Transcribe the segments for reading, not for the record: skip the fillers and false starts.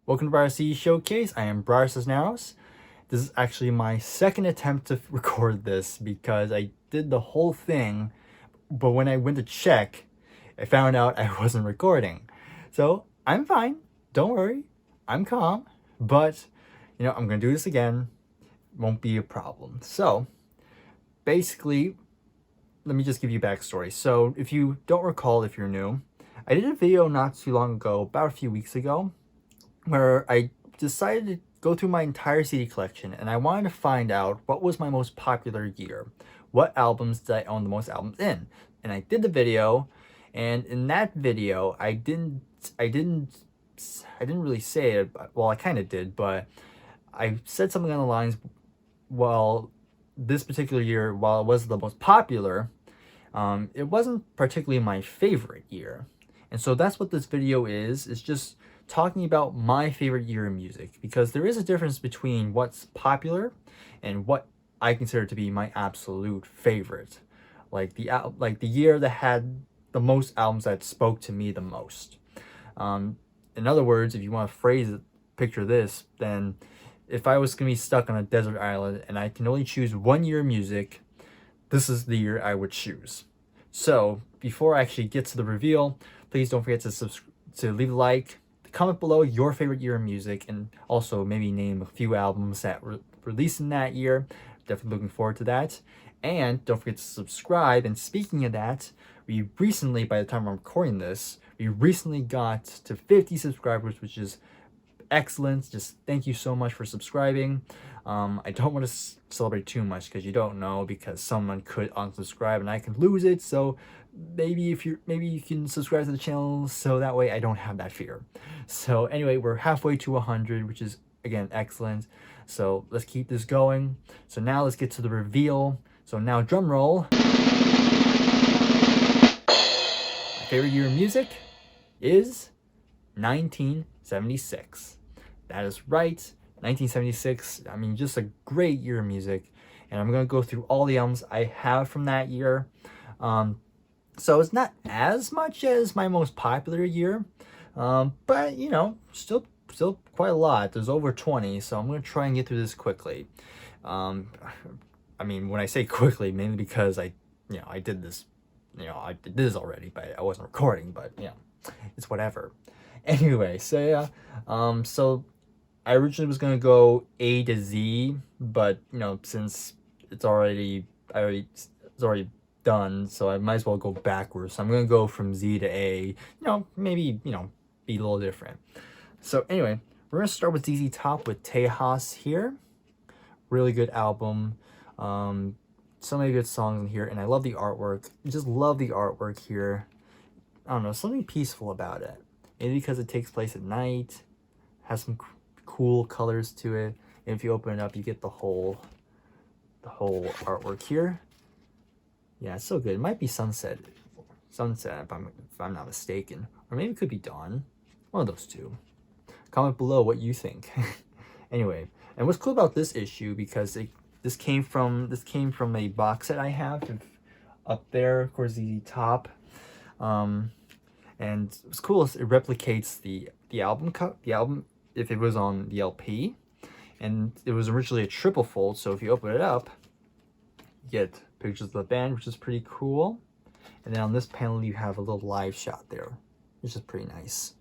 Welcome to Bryer CD Showcase. I am Bryer Cisneros. This is actually my second attempt to record this because I did the whole thing, but when I went to check, I found out I wasn't recording. So I'm fine. Don't worry. I'm calm. But, I'm going to do this again. Won't be a problem. So, basically, let me just give you backstory. So, if you don't recall, if you're new, I did a video not too long ago, about a few weeks ago, where I decided to go through my entire CD collection and I wanted to find out what was my most popular year. What albums did I own the most albums in? And I did the video, and in that video I didn't really say it. Well, I kind of did, but I said something on the lines, well, this particular year, while it was the most popular, it wasn't particularly my favorite year. And so that's what this video is. It's just talking about my favorite year in music, because there is a difference between what's popular and what I consider to be my absolute favorite. Like the year that had the most albums that spoke to me the most. In other words, if you want to phrase it, picture this, then if I was going to be stuck on a desert island and I can only choose one year of music, this is the year I would choose. So before I actually get to the reveal, please don't forget to leave a like, comment below your favorite year of music, and also maybe name a few albums that were released in that year. Definitely looking forward to that. And don't forget to subscribe. And speaking of that, we recently, by the time I'm recording this, we recently got to 50 subscribers, which is excellent. Just thank you so much for subscribing. I don't want to celebrate too much because you don't know, because someone could unsubscribe and I could lose it. So maybe you can subscribe to the channel so that way I don't have that fear. So anyway, we're halfway to 100, which is again excellent. So let's keep this going. So now let's get to the reveal. So now drum roll. My favorite year of music is 1976. That is right, 1976. I mean, just a great year of music. And I'm going to go through all the albums I have from that year. So it's not as much as my most popular year, but still quite a lot. There's over 20, so I'm going to try and get through this quickly. I mean, when I say quickly, mainly because I did this, I did this already, but I wasn't recording, but it's whatever. Anyway, so yeah, so I originally was gonna go A to Z, but since it's already done, so I might as well go backwards. So I'm gonna go from Z to A. Maybe be a little different. So anyway, we're gonna start with dztop with Tejas here. Really good album. So many good songs in here, and I love the artwork. Just love the artwork here. I don't know, something peaceful about it. Maybe because it takes place at night, has some cool colors to it. And if you open it up, you get the whole artwork here. Yeah, it's so good. It might be sunset if I'm not mistaken, or maybe it could be dawn. One of those two. Comment below what you think. Anyway, and what's cool about this issue, because this came from a box set I have up there, of course, the top. And what's cool is it replicates the album if it was on the LP, and it was originally a triple fold. So if you open it up, you get pictures of the band, which is pretty cool. And then on this panel, you have a little live shot there, which is pretty nice.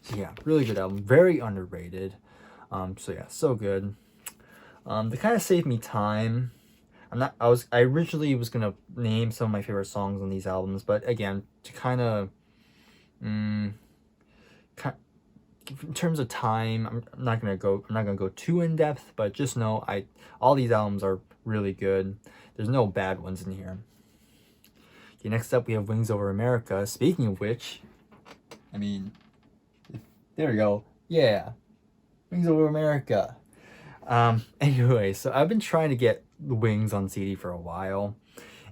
So yeah, really good album, very underrated. So yeah, so good. To kind of save me time, I originally was gonna name some of my favorite songs on these albums, but again, to kind of in terms of time, I'm not gonna go too in depth, but just know all these albums are really good. There's no bad ones in here. Okay, next up we have Wings Over America. Speaking of which, I mean, there we go. Yeah, Wings Over America. Anyway, so I've been trying to get the Wings on CD for a while,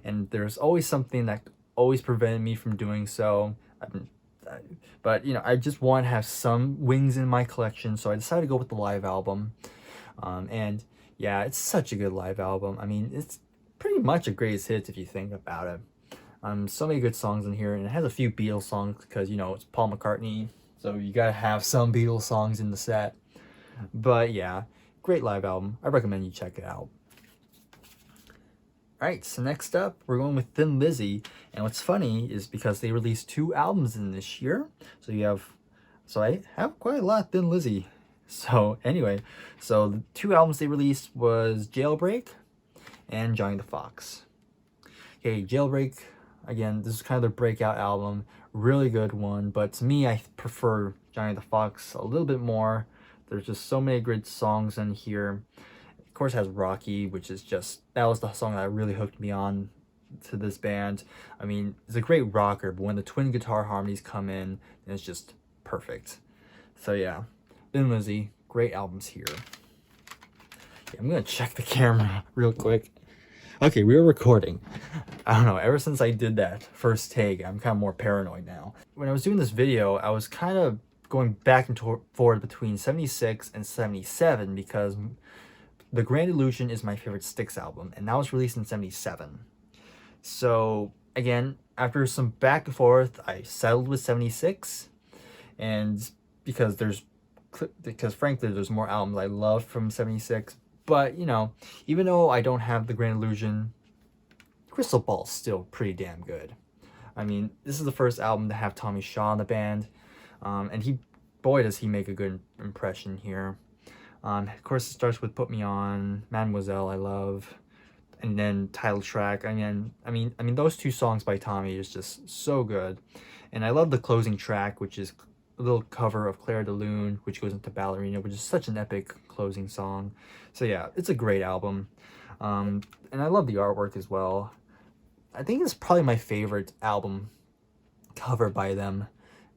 and there's always something that always prevented me from doing so. But I just want to have some Wings in my collection, so I decided to go with the live album. And yeah, it's such a good live album. I mean, it's pretty much a greatest hits if you think about it. So many good songs in here, and it has a few Beatles songs because it's Paul McCartney. so you gotta have some Beatles songs in the set. But yeah, great live album. I recommend you check it out. Alright, so next up, we're going with Thin Lizzy. And what's funny is because they released 2 albums in this year. So I have quite a lot of Thin Lizzy. So anyway, so the 2 albums they released was Jailbreak and Johnny the Fox. Okay, Jailbreak, again, this is kind of their breakout album. Really good one, but to me, I prefer Johnny the Fox a little bit more. There's just so many great songs in here. Of course, it has Rocky, which is just, that was the song that really hooked me on to this band. I mean, it's a great rocker, but when the twin guitar harmonies come in, it's just perfect. So yeah, Thin Lizzy, great albums here. Yeah, I'm gonna check the camera real quick. Okay, we were recording. I don't know, ever since I did that first take, I'm kind of more paranoid now. When I was doing this video, I was kind of going back and forth between 76 and 77 because The Grand Illusion is my favorite Styx album, and that was released in 77. So, again, after some back and forth, I settled with 76, and because frankly, there's more albums I love from 76, but, you know, even though I don't have The Grand Illusion, Crystal Ball's still pretty damn good. I mean, this is the first album to have Tommy Shaw in the band, and boy, does he make a good impression here. Of course, it starts with Put Me On, Mademoiselle, I love, and then title track. I mean, those 2 songs by Tommy is just so good, and I love the closing track, which is a little cover of Claire de Lune, which goes into Ballerina, which is such an epic closing song. So yeah, it's a great album, and I love the artwork as well. I think it's probably my favorite album cover by them.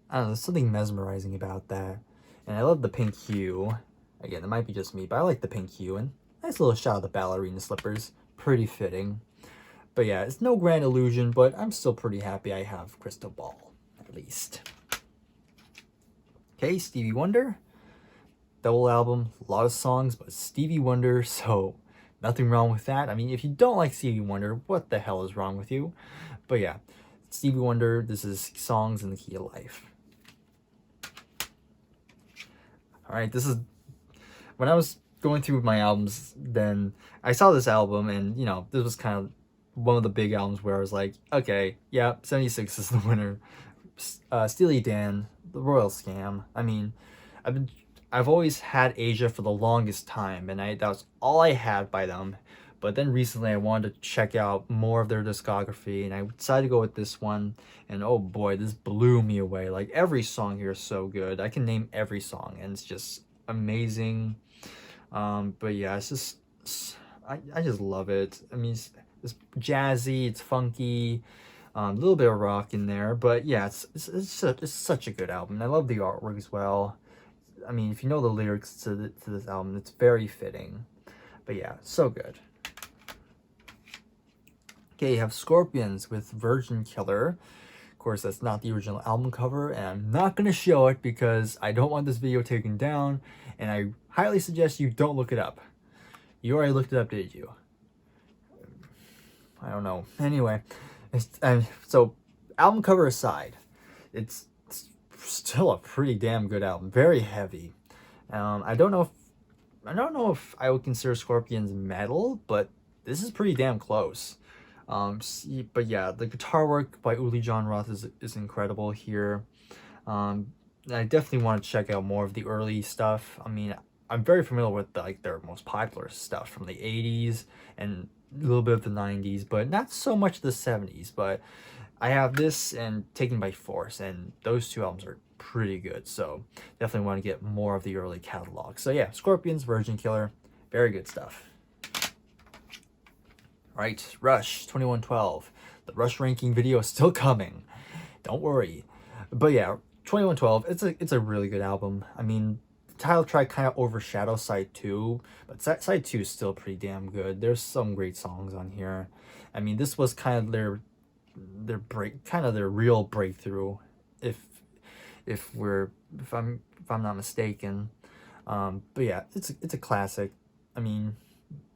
I don't know, there's something mesmerizing about that, and I love the pink hue. Again, it might be just me, but I like the pink hue, and nice little shot of the ballerina slippers. Pretty fitting. But yeah, it's no Grand Illusion, but I'm still pretty happy I have Crystal Ball, at least. Okay, Stevie Wonder. Double album, a lot of songs, but Stevie Wonder, so nothing wrong with that. I mean, if you don't like Stevie Wonder, what the hell is wrong with you? But yeah, Stevie Wonder, this is Songs in the Key of Life. Alright, this is... When I was going through my albums, then I saw this album, and, you know, this was kind of one of the big albums where I was like, okay, yeah, 76 is the winner. Steely Dan, The Royal Scam. I mean, I've always had Asia for the longest time, and that was all I had by them. But then recently I wanted to check out more of their discography, and I decided to go with this one, and oh boy, this blew me away. Like, every song here is so good. I can name every song, and it's just amazing. But yeah, it's just, I just love it. I mean, it's jazzy, it's funky, a little bit of rock in there, but yeah, it's such a good album. And I love the artwork as well. I mean, if you know the lyrics to this album, it's very fitting. But yeah, so good. Okay, you have Scorpions with Virgin Killer. Of course, that's not the original album cover, and I'm not going to show it because I don't want this video taken down, and I highly suggest you don't look it up. You already looked it up, did you? I don't know. Anyway, so album cover aside, it's still a pretty damn good album. Very heavy. I don't know if I would consider Scorpions metal, but this is pretty damn close. But yeah, the guitar work by Uli Jon Roth is incredible here. I definitely want to check out more of the early stuff. I mean, I'm very familiar with their most popular stuff from the 80s and a little bit of the 90s, but not so much the 70s. But I have this and Taken by Force, and those 2 albums are pretty good, so definitely want to get more of the early catalog. So yeah, Scorpions, Virgin Killer, very good stuff. Right, Rush 2112. The Rush ranking video is still coming. Don't worry. But yeah, 2112, it's a really good album. I mean, the title track kind of overshadows side 2, but side 2 is still pretty damn good. There's some great songs on here. I mean, this was kind of their real breakthrough, if I'm not mistaken. But yeah, it's a classic. I mean,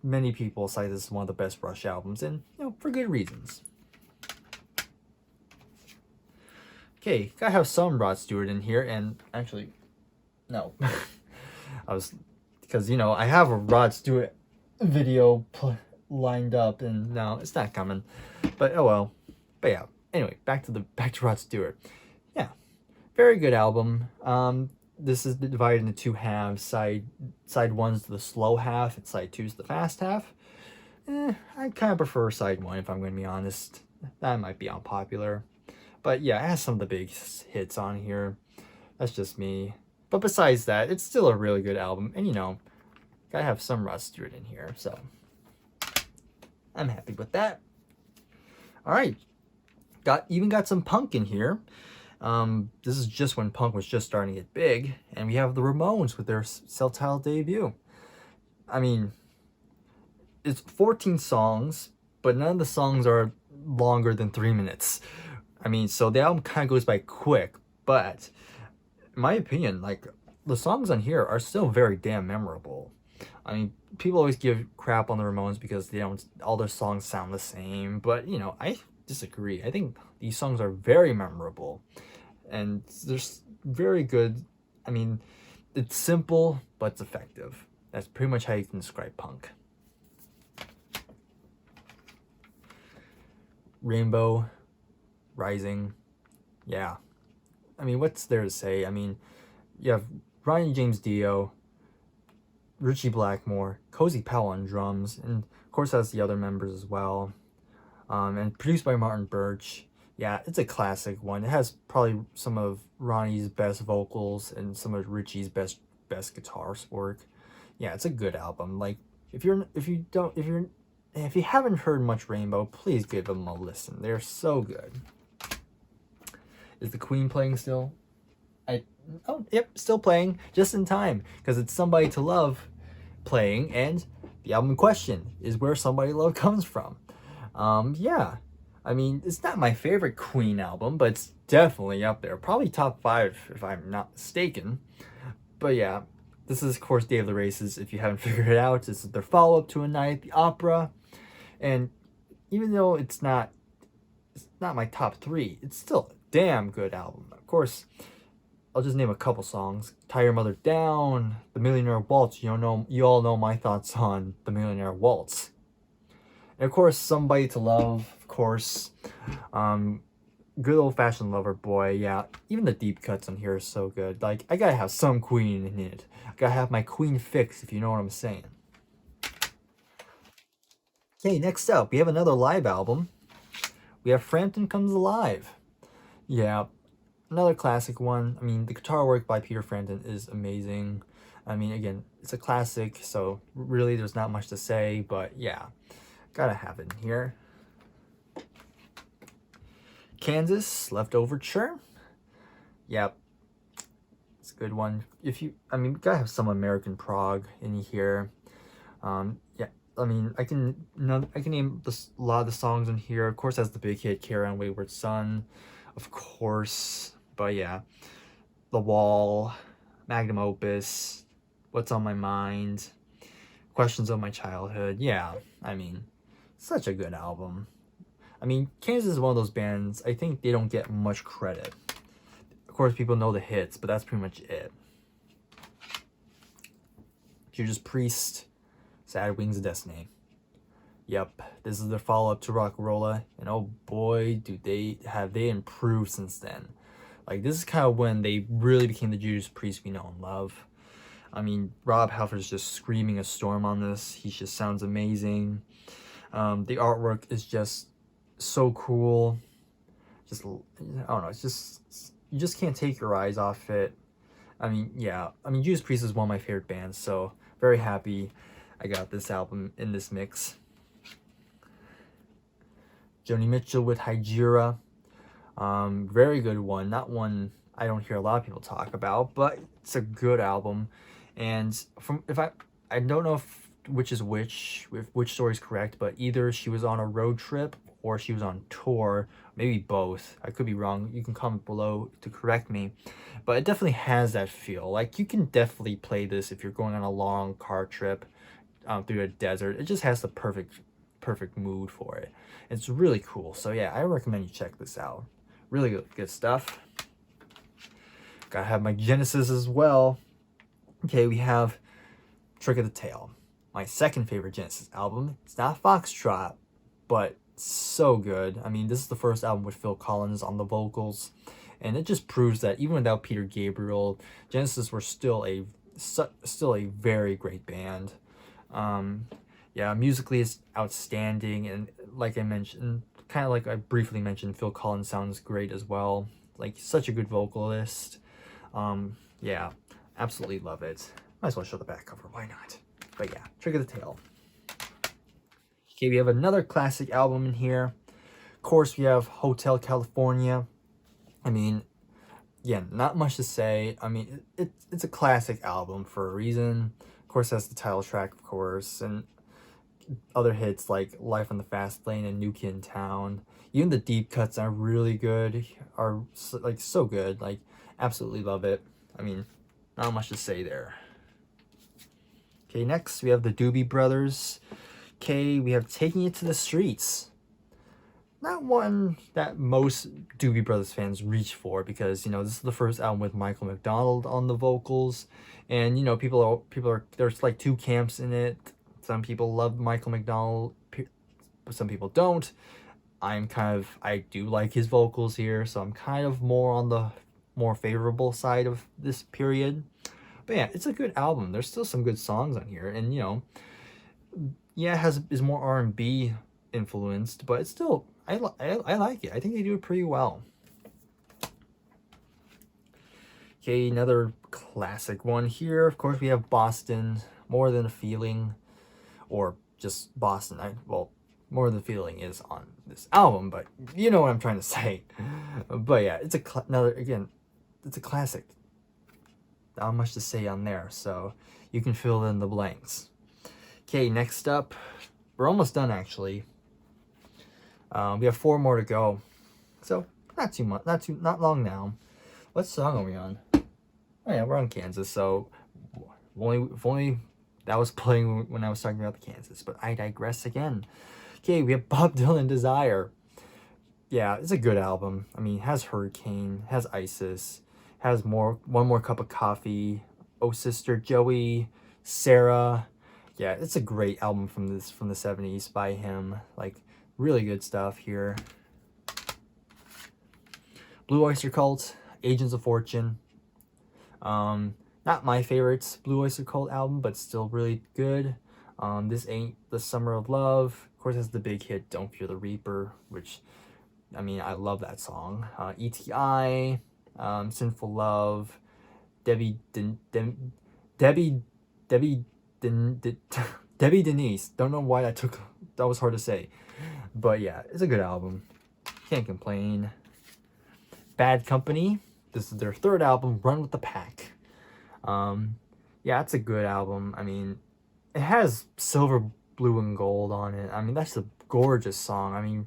many people cite this as one of the best Rush albums, and you know, for good reasons. Okay, gotta have some Rod Stewart in here, and actually, no. I was, because, I have a Rod Stewart video lined up, and no, it's not coming. But oh well. But yeah, anyway, back to Rod Stewart. Yeah, very good album. This is divided into two halves. Side one's the slow half, and side two's the fast half. I kind of prefer side one, if I'm going to be honest. That might be unpopular. But yeah, it has some of the big hits on here. That's just me. But besides that, it's still a really good album. And gotta have some Rod Stewart in here. So I'm happy with that. Alright. Got some punk in here. This is just when punk was just starting to get big. And we have the Ramones with their self-titled debut. I mean, it's 14 songs, but none of the songs are longer than 3 minutes. I mean, so the album kind of goes by quick, but in my opinion, like, the songs on here are still very damn memorable. I mean, people always give crap on the Ramones because all their songs sound the same, but I disagree. I think these songs are very memorable, and they're very good. I mean, it's simple, but it's effective. That's pretty much how you can describe punk. Rainbow, Rising, yeah. I mean, what's there to say? I mean, you have Ronnie James Dio, Richie Blackmore, Cozy Powell on drums, and of course has the other members as well. And produced by Martin Birch. Yeah, it's a classic one. It has probably some of Ronnie's best vocals and some of Richie's best guitar work. Yeah, it's a good album. Like, if you haven't heard much Rainbow, please give them a listen. They're so good. Is the Queen playing still? Oh, yep, still playing, just in time, because it's Somebody to Love playing, and the album in question is Where Somebody to Love comes from. Yeah, I mean, it's not my favorite Queen album, but it's definitely up there. Probably top 5, if I'm not mistaken. But yeah, this is, of course, Day of the Races. If you haven't figured it out, this is their follow-up to A Night at the Opera. And even though it's not my top 3, it's still a damn good album. Of course, I'll just name a couple songs. Tie Your Mother Down, The Millionaire Waltz. You all know my thoughts on The Millionaire Waltz. And of course, Somebody to Love, of course. Good old-fashioned Lover Boy, yeah. Even the deep cuts on here are so good. Like, I gotta have some Queen in it. I gotta have my Queen fix, if you know what I'm saying. Okay, next up, we have another live album. We have Frampton Comes Alive. Yeah, another classic one. I mean, the guitar work by Peter Frampton is amazing. I mean, again, it's a classic, so really there's not much to say, but yeah, gotta have it in here. Kansas, Leftoverture. Yep, it's a good one. Gotta have some American prog in here. Yeah, I mean, I can name a lot of the songs in here. Of course, has the big hit "Carry On Wayward Son," of course. But yeah, The Wall, Magnum Opus, What's on My Mind, Questions of My Childhood. Yeah, I mean, such a good album. I mean, Kansas is one of those bands, I think they don't get much credit. Of course, people know the hits, but that's pretty much it. Judas Priest, Sad Wings of Destiny. Yep, this is the follow-up to Rock'n'Rolla, and oh boy, have they improved since then. Like, this is kind of when they really became the Judas Priest we know and love. I mean, Rob Halford's just screaming a storm on this. He just sounds amazing. The artwork is just so cool. Just, I don't know, it's just, you just can't take your eyes off it. I mean, yeah, Judas Priest is one of my favorite bands, so very happy I got this album in this mix. Joni Mitchell with Hygieia. Very good one. Not one I don't hear a lot of people talk about, but it's a good album. And I don't know which story is correct, but either she was on a road trip or she was on tour, maybe both. I could be wrong. You can comment below to correct me. But it definitely has that feel. Like, you can definitely play this if you're going on a long car trip through a desert. It just has the perfect mood for it. It's really cool. So yeah, I recommend you check this out. Really good stuff. gotta have my Genesis as well. Okay, we have Trick of the Tail, my second favorite Genesis album. It's not Foxtrot, but so good. I mean, this is the first album with Phil Collins on the vocals, and it just proves that even without Peter Gabriel, Genesis were still a very great band. Yeah, musically it's outstanding, and like I mentioned, kind of like I briefly mentioned, Phil Collins sounds great as well. Like, such a good vocalist. Yeah, absolutely love it. Might as well show the back cover, why not? But yeah, Trick of the Tail. Okay, we have another classic album in here. Of course, we have Hotel California. I mean, yeah, not much to say. I mean, it's a classic album for a reason. Of course, that's the title track, of course, and other hits like Life on the Fast Lane and New Kid in Town. Even the deep cuts are really good, are like so good. Like, absolutely love it. I mean, not much to say there. Okay, next we have the Doobie Brothers. Okay, we have Taking It to the Streets. Not one that most Doobie Brothers fans reach for, because, you know, this is the first album with Michael McDonald on the vocals, and, you know, people are there's like two camps in it. Some people love Michael McDonald, but some people don't. I do like his vocals here, so I'm kind of more on the more favorable side of this period. But yeah, it's a good album. There's still some good songs on here, and, you know, yeah, is more R&B influenced, but it's still, I like it. I think they do it pretty well. Okay, another classic one here. Of course, we have Boston, More Than a Feeling, or just Boston. Well, More Than a Feeling is on this album, but you know what I'm trying to say. But yeah, it's it's a classic. Not much to say on there, so you can fill in the blanks. Okay, next up, we're almost done actually. We have 4 more to go, so not too much, not long now. What song are we on? Oh yeah, we're on Kansas. So if only that was playing when I was talking about the Kansas, but I digress again. Okay, we have Bob Dylan, Desire. Yeah, it's a good album. I mean, it has Hurricane, has Isis, has One More Cup of Coffee, Oh Sister Joey, Sarah. Yeah, it's a great album from the 70s by him. Like, really good stuff here. Blue Oyster Cult, Agents of Fortune. Not my favorite Blue Oyster Cult album, but still really good. This Ain't the Summer of Love. Of course, has the big hit Don't Fear the Reaper, which, I mean, I love that song. ETI, Sinful Love, Debbie Denise. Don't know why that was hard to say. But yeah, it's a good album. Can't complain. Bad Company. This is their 3rd album, Run with the Pack. Yeah, it's a good album. I mean, it has Silver, Blue, and Gold on it. I mean, that's a gorgeous song. I mean,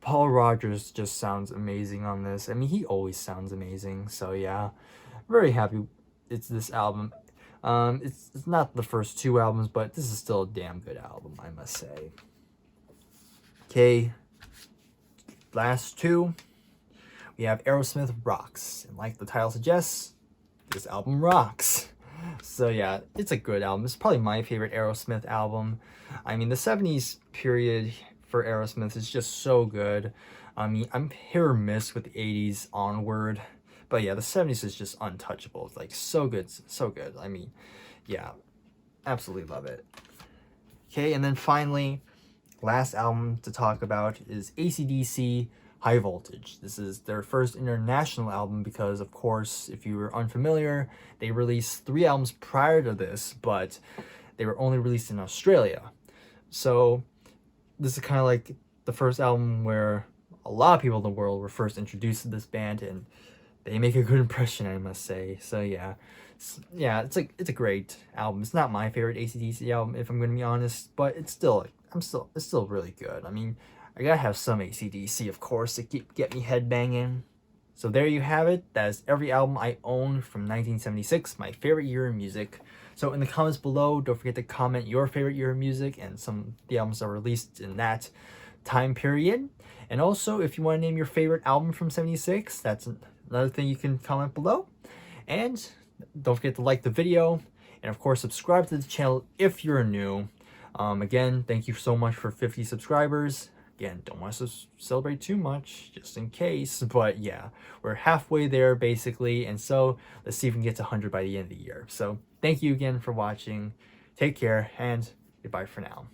Paul Rogers just sounds amazing on this. I mean, he always sounds amazing. So yeah, very happy it's this album. It's not the first 2 albums, but this is still a damn good album, I must say. Okay, last 2. We have Aerosmith Rocks, and like the title suggests, this album rocks. So yeah, it's a good album. It's probably my favorite Aerosmith album. I mean, the 70s period for Aerosmith is just so good. I mean, I'm hit or miss with the 80s onward, but yeah, the 70s is just untouchable. It's like so good, so good. I mean, yeah, absolutely love it. Okay, and then finally, last album to talk about is AC/DC High Voltage. This is their first international album because, of course, if you were unfamiliar, they released 3 albums prior to this, but they were only released in Australia. So this is kind of like the first album where a lot of people in the world were first introduced to this band, and they make a good impression, I must say. So yeah, it's a great album. It's not my favorite AC/DC album, if I'm going to be honest, but it's still really good. I mean, I gotta have some AC/DC, of course, to get me headbanging. So there you have it. That is every album I own from 1976, my favorite year in music. So in the comments below, don't forget to comment your favorite year in music and some of the albums that were released in that time period. And also, if you want to name your favorite album from 76, another thing you can comment below. And don't forget to like the video, and of course subscribe to the channel if you're new. Again, thank you so much for 50 subscribers. Again, don't want us to celebrate too much, just in case. But yeah, we're halfway there basically. And so let's see if we can get to 100 by the end of the year. So thank you again for watching. Take care and goodbye for now.